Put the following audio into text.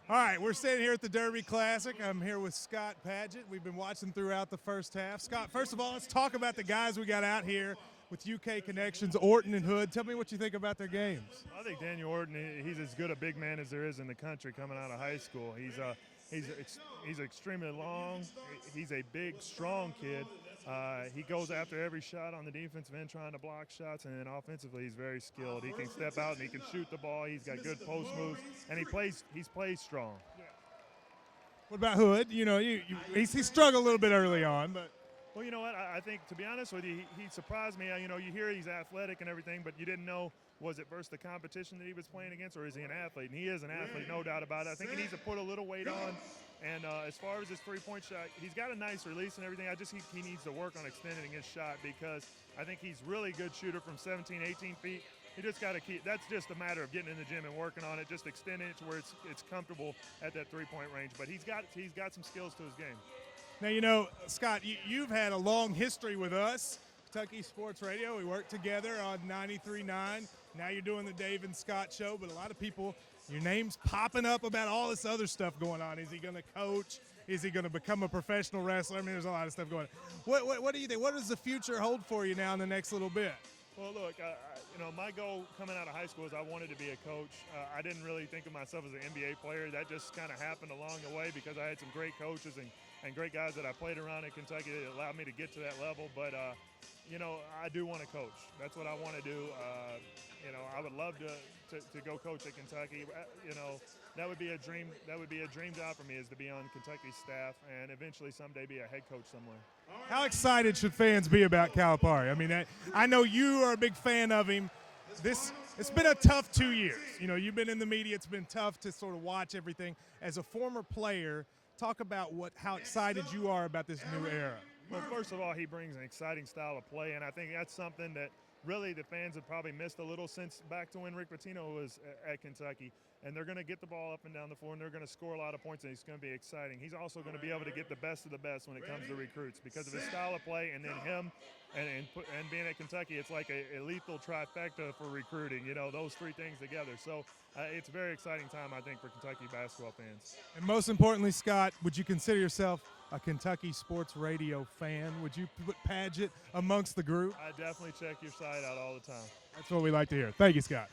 All right, we're standing here at the Derby Classic. I'm here with Scott Padgett. We've been watching throughout the first half. Scott, first of all, let's talk about the guys we got out here with UK connections, Orton and Hood. Tell me what you think about their games. I think Daniel Orton, he's as good a big man as there is in the country coming out of high school. He's extremely long. He's a big, strong kid. He goes after every shot on the defensive end, trying to block shots, and then offensively, he's very skilled. He can step out and he can shoot the ball. He's got good post moves, and he's plays strong. What about Hood? You know, he struggled a little bit early on, but Well, you know what? I think, to be honest with you, he surprised me. You know, you hear he's athletic and everything, but you didn't know, was it versus the competition that he was playing against, or is he an athlete? And he is an athlete, no doubt about it. I think he needs to put a little weight on. And as far as his three-point shot, he's got a nice release and everything. He needs to work on extending his shot, because I think he's really good shooter from 17, 18 feet. He just got to keep. That's just a matter of getting in the gym and working on it, just extending it to where it's comfortable at that three-point range. But he's got some skills to his game. now, you know, Scott, you've had a long history with us, Kentucky Sports Radio. We worked together on 93.9. Now you're doing the Dave and Scott show, but a lot of people, your name's popping up about all this other stuff going on. Is he going to coach? Is he going to become a professional wrestler? I mean, there's a lot of stuff going on. What do you think? What does the future hold for you now in the next little bit? Well, look, my goal coming out of high school is I wanted to be a coach. I didn't really think of myself as an NBA player. That just kind of happened along the way, because I had some great coaches and great guys that I played around in Kentucky that allowed me to get to that level. But, I do want to coach. That's what I want to do. I would love to go coach at Kentucky. That would be a dream. That would be a dream job for me, is to be on Kentucky's staff and eventually someday be a head coach somewhere. How excited should fans be about Calipari? I mean, I know you are a big fan of him. It's been a tough 2 years. You know, you've been in the media. It's been tough to sort of watch everything. As a former player, talk about how excited you are about this new era. Well, first of all, he brings an exciting style of play, and I think that's something that really the fans have probably missed a little since back to when Rick Pitino was at Kentucky. And they're going to get the ball up and down the floor, and they're going to score a lot of points, and it's going to be exciting. He's also going to be able to get the best of the best when it comes to recruits, because of his style of play, and then him and being at Kentucky, it's like a lethal trifecta for recruiting, those three things together. So it's a very exciting time, I think, for Kentucky basketball fans. And most importantly, Scott, would you consider yourself a Kentucky Sports Radio fan? Would you put Padgett amongst the group? I definitely check your site out all the time. That's what we like to hear. Thank you, Scott.